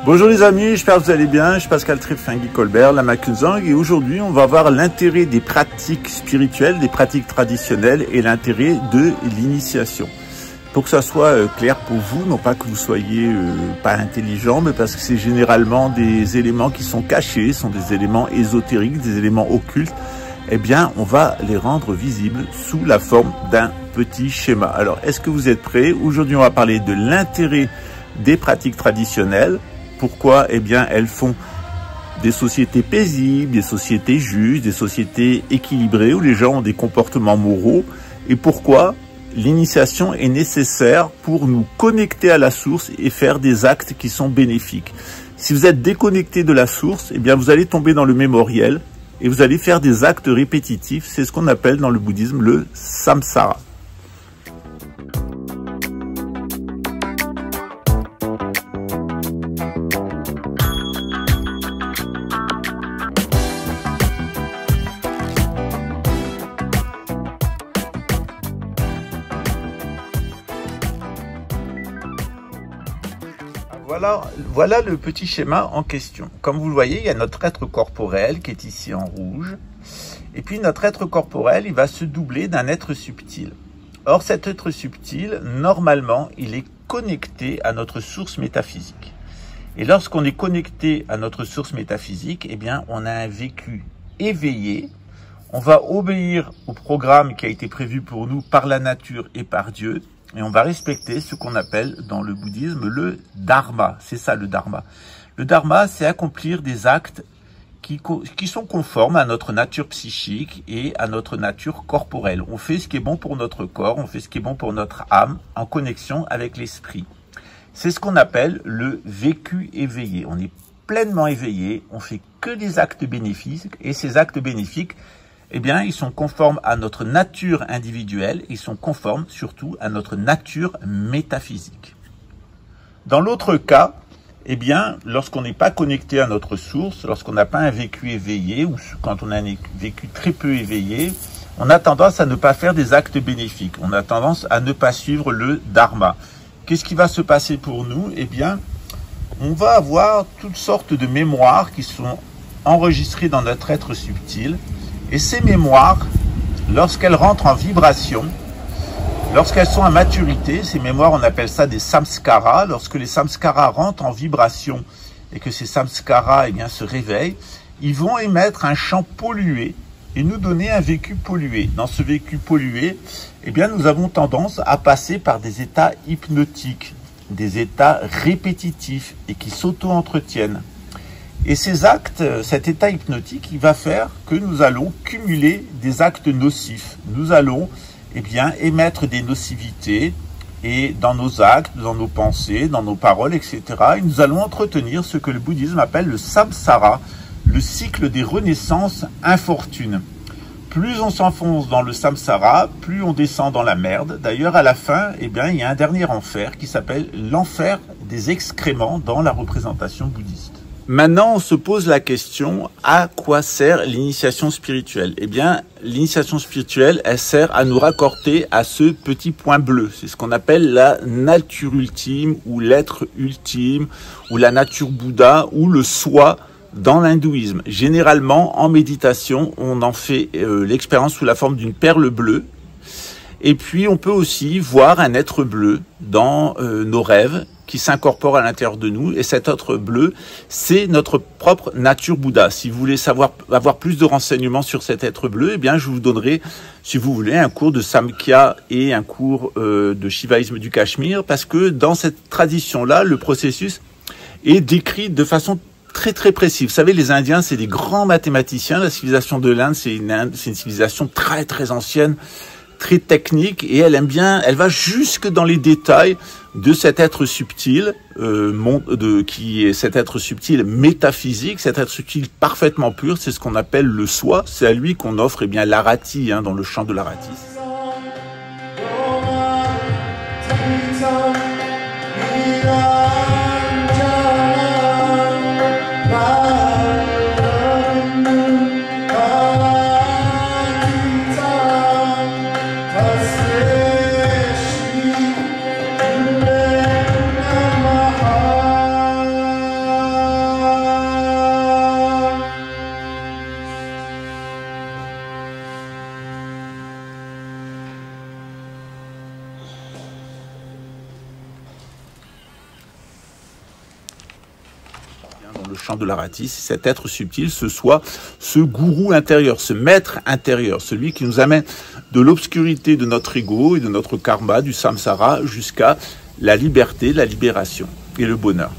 Bonjour les amis, j'espère que vous allez bien. Je suis Pascal Trifingui-Colbert, Lama Kunzang, et aujourd'hui on va voir l'intérêt des pratiques spirituelles, des pratiques traditionnelles et l'intérêt de l'initiation. Pour que ça soit clair pour vous, non pas que vous soyez pas intelligent, mais parce que c'est généralement des éléments qui sont cachés, sont des éléments ésotériques, des éléments occultes, eh bien on va les rendre visibles sous la forme d'un petit schéma. Alors est-ce que vous êtes prêts? Aujourd'hui on va parler de l'intérêt des pratiques traditionnelles. Pourquoi? Eh bien, elles font des sociétés paisibles, des sociétés justes, des sociétés équilibrées où les gens ont des comportements moraux. Et pourquoi l'initiation est nécessaire pour nous connecter à la source et faire des actes qui sont bénéfiques. Si vous êtes déconnecté de la source, eh bien, vous allez tomber dans le mémoriel et vous allez faire des actes répétitifs. C'est ce qu'on appelle dans le bouddhisme le samsara. Voilà le petit schéma en question. Comme vous le voyez, il y a notre être corporel qui est ici en rouge. Et puis notre être corporel, il va se doubler d'un être subtil. Or cet être subtil, normalement, il est connecté à notre source métaphysique. Et lorsqu'on est connecté à notre source métaphysique, eh bien, on a un vécu éveillé. On va obéir au programme qui a été prévu pour nous par la nature et par Dieu. Et on va respecter ce qu'on appelle dans le bouddhisme le dharma. C'est ça le dharma. Le dharma, c'est accomplir des actes qui sont conformes à notre nature psychique et à notre nature corporelle. On fait ce qui est bon pour notre corps, on fait ce qui est bon pour notre âme, en connexion avec l'esprit. C'est ce qu'on appelle le vécu éveillé. On est pleinement éveillé, on fait que des actes bénéfiques, et ces actes bénéfiques, eh bien, ils sont conformes à notre nature individuelle, ils sont conformes surtout à notre nature métaphysique. Dans l'autre cas, eh bien, lorsqu'on n'est pas connecté à notre source, lorsqu'on n'a pas un vécu éveillé, ou quand on a un vécu très peu éveillé, on a tendance à ne pas faire des actes bénéfiques, on a tendance à ne pas suivre le dharma. Qu'est-ce qui va se passer pour nous? Eh bien, on va avoir toutes sortes de mémoires qui sont enregistrées dans notre être subtil. Et ces mémoires, lorsqu'elles rentrent en vibration, lorsqu'elles sont à maturité, ces mémoires, on appelle ça des samskaras. Lorsque les samskaras rentrent en vibration et que ces samskaras, eh bien, se réveillent, ils vont émettre un champ pollué et nous donner un vécu pollué. Dans ce vécu pollué, eh bien, nous avons tendance à passer par des états hypnotiques, des états répétitifs et qui s'auto-entretiennent. Et ces actes, cet état hypnotique, il va faire que nous allons cumuler des actes nocifs. Nous allons, eh bien, émettre des nocivités et dans nos actes, dans nos pensées, dans nos paroles, etc. Et nous allons entretenir ce que le bouddhisme appelle le samsara, le cycle des renaissances infortunes. Plus on s'enfonce dans le samsara, plus on descend dans la merde. D'ailleurs, à la fin, eh bien, il y a un dernier enfer qui s'appelle l'enfer des excréments dans la représentation bouddhiste. Maintenant, on se pose la question, à quoi sert l'initiation spirituelle? Eh bien, l'initiation spirituelle, elle sert à nous raccorder à ce petit point bleu. C'est ce qu'on appelle la nature ultime, ou l'être ultime, ou la nature Bouddha, ou le soi dans l'hindouisme. Généralement, en méditation, on en fait l'expérience sous la forme d'une perle bleue. Et puis, on peut aussi voir un être bleu dans nos rêves, qui s'incorpore à l'intérieur de nous, et cet être bleu, c'est notre propre nature Bouddha. Si vous voulez avoir plus de renseignements sur cet être bleu, eh bien, je vous donnerai, si vous voulez, un cours de Samkhya et un cours de Shivaïsme du Cachemire, parce que dans cette tradition-là, le processus est décrit de façon très très précise. Vous savez, les Indiens, c'est des grands mathématiciens. La civilisation de l'Inde, c'est une civilisation très très ancienne, très technique, et elle aime bien, elle va jusque dans les détails de cet être subtil, qui est cet être subtil métaphysique, cet être subtil parfaitement pur. C'est ce qu'on appelle le soi. C'est à lui qu'on offre, eh bien, l'arati, dans le chant de l'arati. le champ de l'Aratis, cet être subtil, ce soit ce gourou intérieur, ce maître intérieur, celui qui nous amène de l'obscurité de notre ego et de notre karma, du samsara, jusqu'à la liberté, la libération et le bonheur.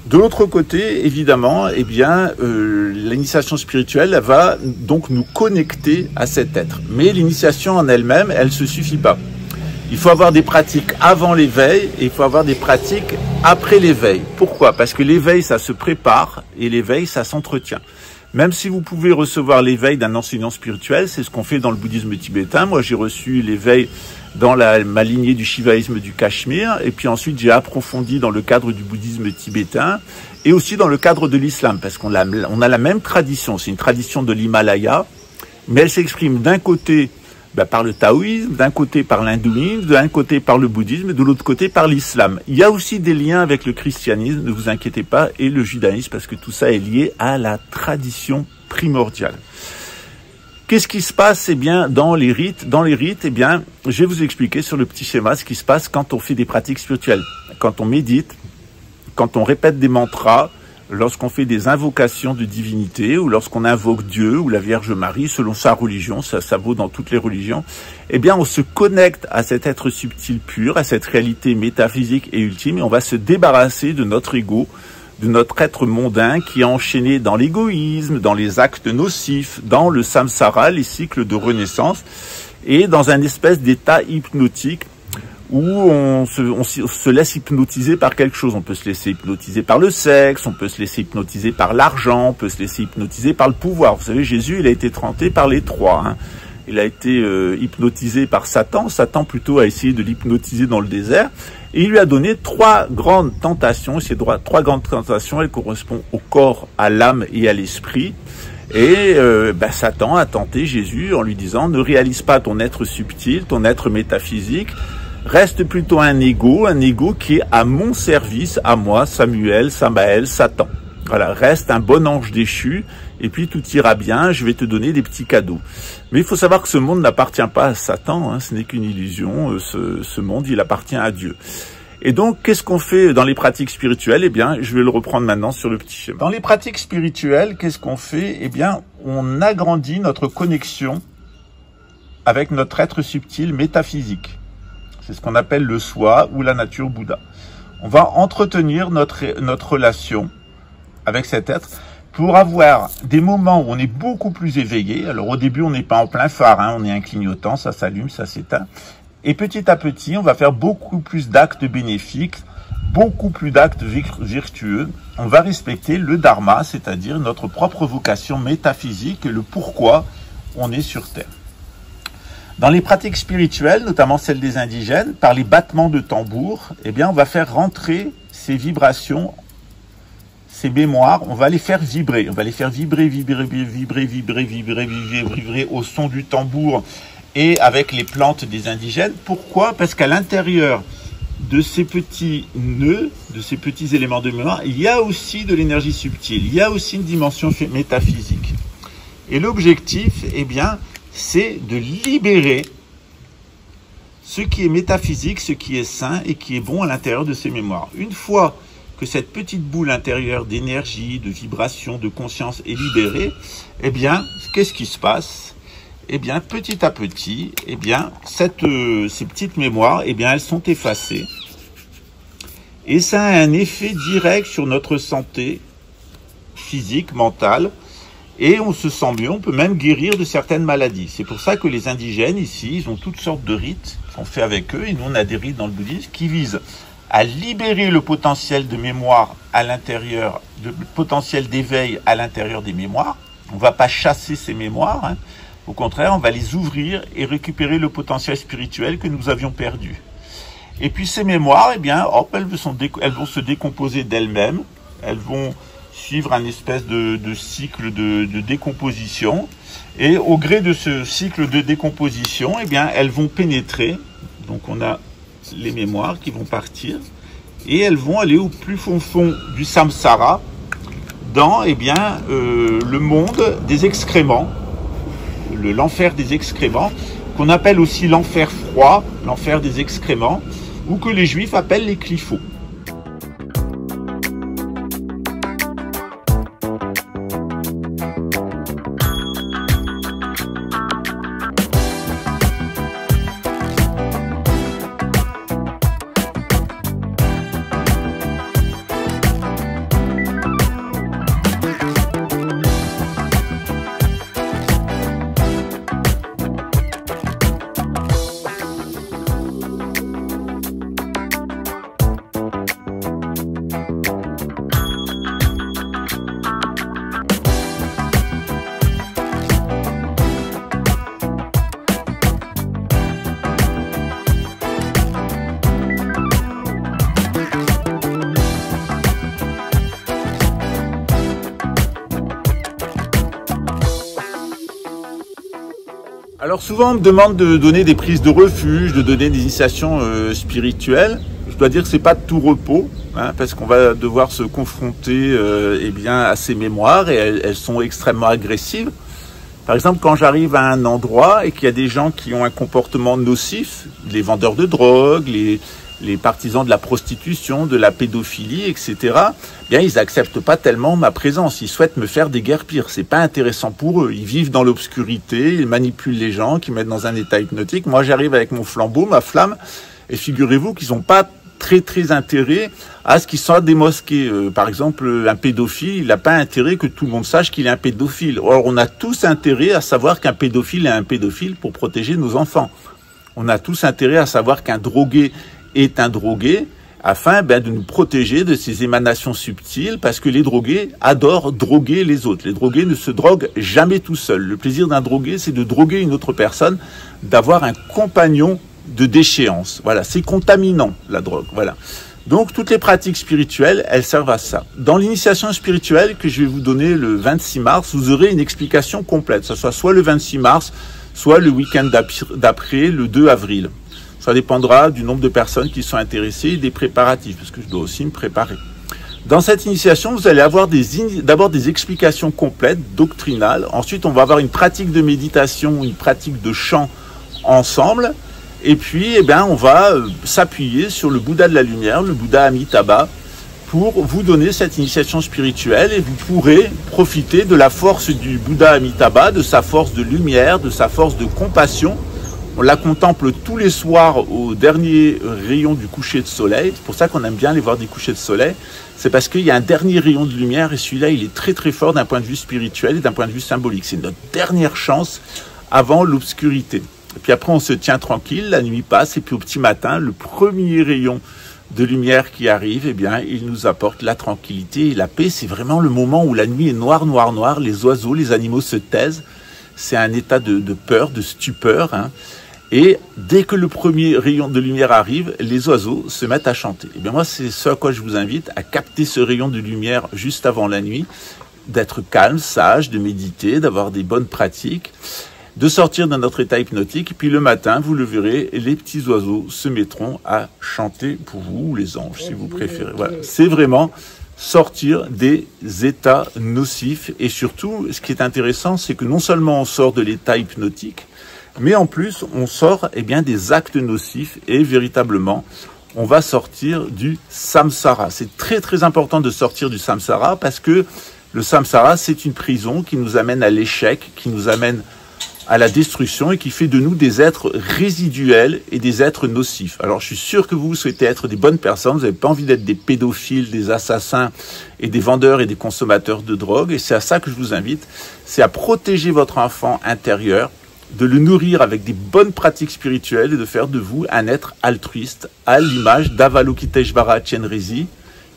De l'autre côté, évidemment, eh bien, l'initiation spirituelle va donc nous connecter à cet être. Mais l'initiation en elle-même, elle ne se suffit pas. Il faut avoir des pratiques avant l'éveil et il faut avoir des pratiques après l'éveil. Pourquoi? Parce que l'éveil, ça se prépare et l'éveil, ça s'entretient. Même si vous pouvez recevoir l'éveil d'un enseignant spirituel, c'est ce qu'on fait dans le bouddhisme tibétain. Moi, j'ai reçu l'éveil dans ma lignée du shivaïsme du Cachemire, et puis ensuite j'ai approfondi dans le cadre du bouddhisme tibétain, et aussi dans le cadre de l'islam, parce qu'on a la même tradition, c'est une tradition de l'Himalaya, mais elle s'exprime d'un côté par le taoïsme, d'un côté par l'hindouisme, d'un côté par le bouddhisme, et de l'autre côté par l'islam. Il y a aussi des liens avec le christianisme, ne vous inquiétez pas, et le judaïsme, parce que tout ça est lié à la tradition primordiale. Qu'est-ce qui se passe, eh bien, dans les rites? Dans les rites, eh bien, je vais vous expliquer sur le petit schéma ce qui se passe quand on fait des pratiques spirituelles. Quand on médite, quand on répète des mantras, lorsqu'on fait des invocations de divinité, ou lorsqu'on invoque Dieu ou la Vierge Marie, selon sa religion, ça vaut dans toutes les religions, eh bien, on se connecte à cet être subtil pur, à cette réalité métaphysique et ultime, et on va se débarrasser de notre ego, de notre être mondain qui est enchaîné dans l'égoïsme, dans les actes nocifs, dans le samsara, les cycles de renaissance, et dans un espèce d'état hypnotique où on se laisse hypnotiser par quelque chose. On peut se laisser hypnotiser par le sexe, on peut se laisser hypnotiser par l'argent, on peut se laisser hypnotiser par le pouvoir. Vous savez, Jésus, il a été tenté par les trois, hein. Il a été hypnotisé par Satan. Satan plutôt a essayé de l'hypnotiser dans le désert. Et il lui a donné trois grandes tentations. Ces trois grandes tentations, elles correspondent au corps, à l'âme et à l'esprit. Et Satan a tenté Jésus en lui disant « Ne réalise pas ton être subtil, ton être métaphysique. Reste plutôt un ego qui est à mon service, à moi, Samuel, Samaël, Satan. Voilà, reste un bon ange déchu, et puis tout ira bien, je vais te donner des petits cadeaux. » Mais il faut savoir que ce monde n'appartient pas à Satan, hein, ce n'est qu'une illusion, ce monde, il appartient à Dieu. Et donc, qu'est-ce qu'on fait dans les pratiques spirituelles? Eh bien, je vais le reprendre maintenant sur le petit schéma. Dans les pratiques spirituelles, qu'est-ce qu'on fait? Eh bien, on agrandit notre connexion avec notre être subtil métaphysique. C'est ce qu'on appelle le soi ou la nature Bouddha. On va entretenir notre relation avec cet être pour avoir des moments où on est beaucoup plus éveillé. Alors au début, on n'est pas en plein phare, hein, on est un clignotant, ça s'allume, ça s'éteint. Et petit à petit, on va faire beaucoup plus d'actes bénéfiques, beaucoup plus d'actes vertueux. On va respecter le dharma, c'est-à-dire notre propre vocation métaphysique et le pourquoi on est sur Terre. Dans les pratiques spirituelles, notamment celles des indigènes, par les battements de tambour, eh bien, on va faire rentrer ces vibrations, ces mémoires, on va les faire vibrer. On va les faire vibrer au son du tambour et avec les plantes des indigènes. Pourquoi? Parce qu'à l'intérieur de ces petits nœuds, de ces petits éléments de mémoire, il y a aussi de l'énergie subtile, il y a aussi une dimension métaphysique. Et l'objectif, eh bien, c'est de libérer ce qui est métaphysique, ce qui est sain et qui est bon à l'intérieur de ces mémoires. Une fois que cette petite boule intérieure d'énergie, de vibration, de conscience est libérée, eh bien, qu'est-ce qui se passe? Eh bien, petit à petit, eh bien, ces petites mémoires, eh bien, elles sont effacées. Et ça a un effet direct sur notre santé physique, mentale, et on se sent mieux, on peut même guérir de certaines maladies. C'est pour ça que les indigènes, ici, ils ont toutes sortes de rites qu'on fait avec eux, et nous, on a des rites dans le bouddhisme qui visent à libérer le potentiel de mémoire à l'intérieur, le potentiel d'éveil à l'intérieur des mémoires. On ne va pas chasser ces mémoires, hein. Au contraire, on va les ouvrir et récupérer le potentiel spirituel que nous avions perdu. Et puis ces mémoires, eh bien, hop, elles vont se décomposer d'elles-mêmes, elles vont suivre un espèce de cycle de décomposition, et au gré de ce cycle de décomposition, eh bien, elles vont pénétrer. Donc on a les mémoires qui vont partir, et elles vont aller au plus fond du samsara, dans le monde des excréments, l'enfer des excréments, qu'on appelle aussi l'enfer froid, l'enfer des excréments, ou que les juifs appellent les clifos. Alors souvent on me demande de donner des prises de refuge, de donner des initiations spirituelles. Je dois dire que c'est pas de tout repos, hein, parce qu'on va devoir se confronter eh bien, à ces mémoires et elles sont extrêmement agressives. Par exemple, quand j'arrive à un endroit et qu'il y a des gens qui ont un comportement nocif, les vendeurs de drogue, les partisans de la prostitution, de la pédophilie, etc., bien, ils acceptent pas tellement ma présence. Ils souhaitent me faire des guerres pires. C'est pas intéressant pour eux. Ils vivent dans l'obscurité, ils manipulent les gens, qui mettent dans un état hypnotique. Moi, j'arrive avec mon flambeau, ma flamme, et figurez-vous qu'ils n'ont pas très intérêt à ce qu'ils soient démosqués. Par exemple, un pédophile, il n'a pas intérêt que tout le monde sache qu'il est un pédophile. Or, on a tous intérêt à savoir qu'un pédophile est un pédophile pour protéger nos enfants. On a tous intérêt à savoir qu'un drogué est un drogué, afin de nous protéger de ces émanations subtiles, parce que les drogués adorent droguer les autres. Les drogués ne se droguent jamais tout seuls. Le plaisir d'un drogué, c'est de droguer une autre personne, d'avoir un compagnon de déchéance. Voilà, c'est contaminant, la drogue. Voilà. Donc, toutes les pratiques spirituelles, elles servent à ça. Dans l'initiation spirituelle que je vais vous donner le 26 mars, vous aurez une explication complète. Ce soit le 26 mars, soit le week-end d'après, le 2 avril. Ça dépendra du nombre de personnes qui sont intéressées et des préparatifs, parce que je dois aussi me préparer. Dans cette initiation, vous allez avoir d'abord des explications complètes, doctrinales. Ensuite, on va avoir une pratique de méditation, une pratique de chant ensemble. Et puis, on va s'appuyer sur le Bouddha de la lumière, le Bouddha Amitabha, pour vous donner cette initiation spirituelle. Et vous pourrez profiter de la force du Bouddha Amitabha, de sa force de lumière, de sa force de compassion. On la contemple tous les soirs au dernier rayon du coucher de soleil. C'est pour ça qu'on aime bien aller voir des couchers de soleil. C'est parce qu'il y a un dernier rayon de lumière et celui-là, il est très fort d'un point de vue spirituel et d'un point de vue symbolique. C'est notre dernière chance avant l'obscurité. Et puis après, on se tient tranquille, la nuit passe et puis au petit matin, le premier rayon de lumière qui arrive, il nous apporte la tranquillité et la paix. C'est vraiment le moment où la nuit est noire, les oiseaux, les animaux se taisent. C'est un état de peur, de stupeur, hein. Et dès que le premier rayon de lumière arrive, les oiseaux se mettent à chanter. Et bien moi, c'est ce à quoi je vous invite, à capter ce rayon de lumière juste avant la nuit, d'être calme, sage, de méditer, d'avoir des bonnes pratiques, de sortir de notre état hypnotique. Et puis le matin, vous le verrez, les petits oiseaux se mettront à chanter pour vous, ou les anges, si vous préférez. Voilà. C'est vraiment sortir des états nocifs. Et surtout, ce qui est intéressant, c'est que non seulement on sort de l'état hypnotique, mais en plus, on sort des actes nocifs et véritablement, on va sortir du samsara. C'est très important de sortir du samsara parce que le samsara, c'est une prison qui nous amène à l'échec, qui nous amène à la destruction et qui fait de nous des êtres résiduels et des êtres nocifs. Alors, je suis sûr que vous souhaitez être des bonnes personnes, vous n'avez pas envie d'être des pédophiles, des assassins et des vendeurs et des consommateurs de drogue. Et c'est à ça que je vous invite, c'est à protéger votre enfant intérieur, de le nourrir avec des bonnes pratiques spirituelles et de faire de vous un être altruiste à l'image d'Avalokiteshvara Chenrezig,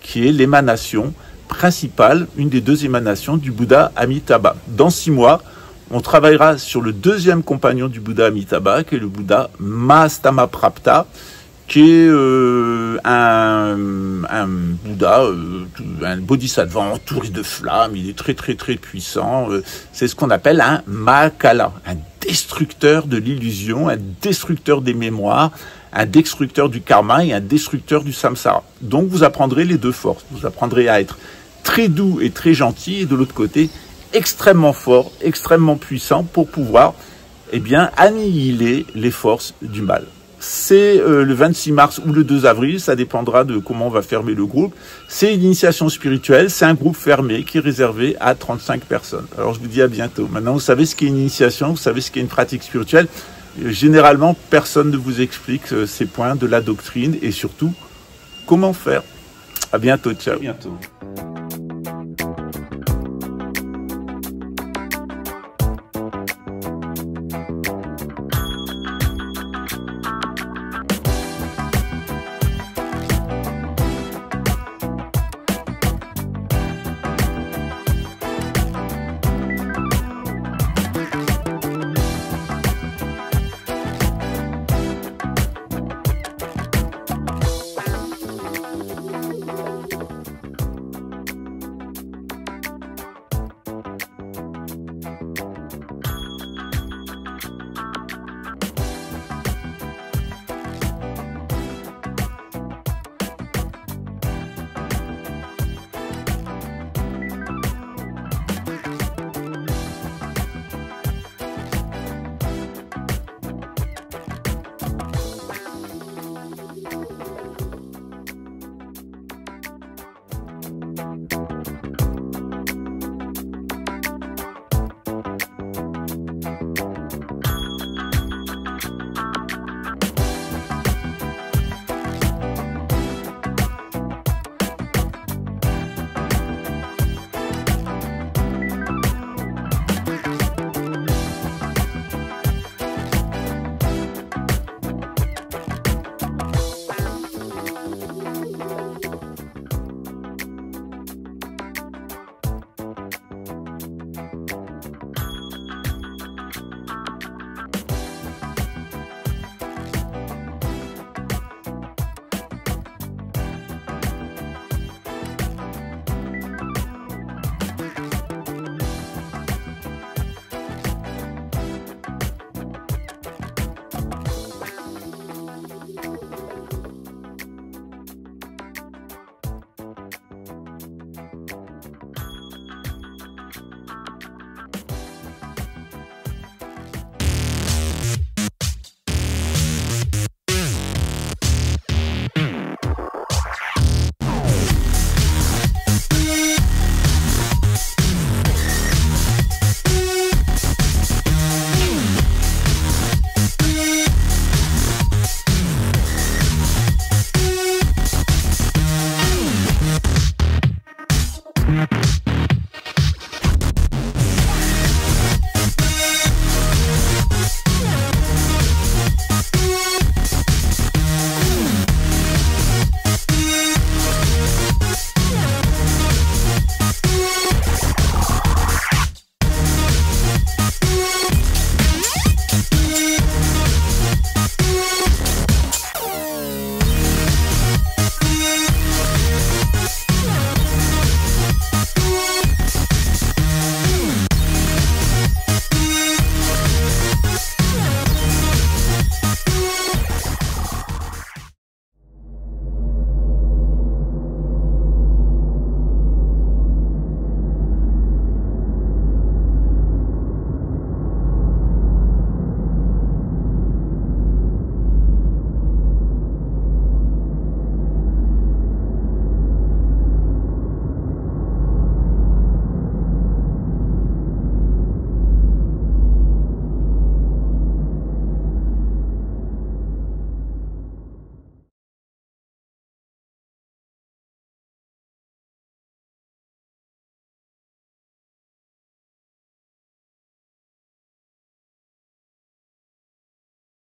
qui est l'émanation principale, une des deux émanations du Bouddha Amitabha. Dans 6 mois, on travaillera sur le deuxième compagnon du Bouddha Amitabha, qui est le Bouddha Mahastamaprapta, qui est un Bouddha, un bodhisattva entouré de flammes. Il est très puissant. C'est ce qu'on appelle un Mahakala, un destructeur de l'illusion, un destructeur des mémoires, un destructeur du karma et un destructeur du samsara. Donc vous apprendrez les deux forces. Vous apprendrez à être très doux et très gentil, et de l'autre côté, extrêmement fort, extrêmement puissant pour pouvoir annihiler les forces du mal. C'est le 26 mars ou le 2 avril, ça dépendra de comment on va fermer le groupe. C'est une initiation spirituelle, c'est un groupe fermé qui est réservé à 35 personnes. Alors je vous dis à bientôt. Maintenant, vous savez ce qu'est une initiation, vous savez ce qu'est une pratique spirituelle. Généralement, personne ne vous explique ces points de la doctrine et surtout, comment faire. À bientôt, ciao. À bientôt. Yeah.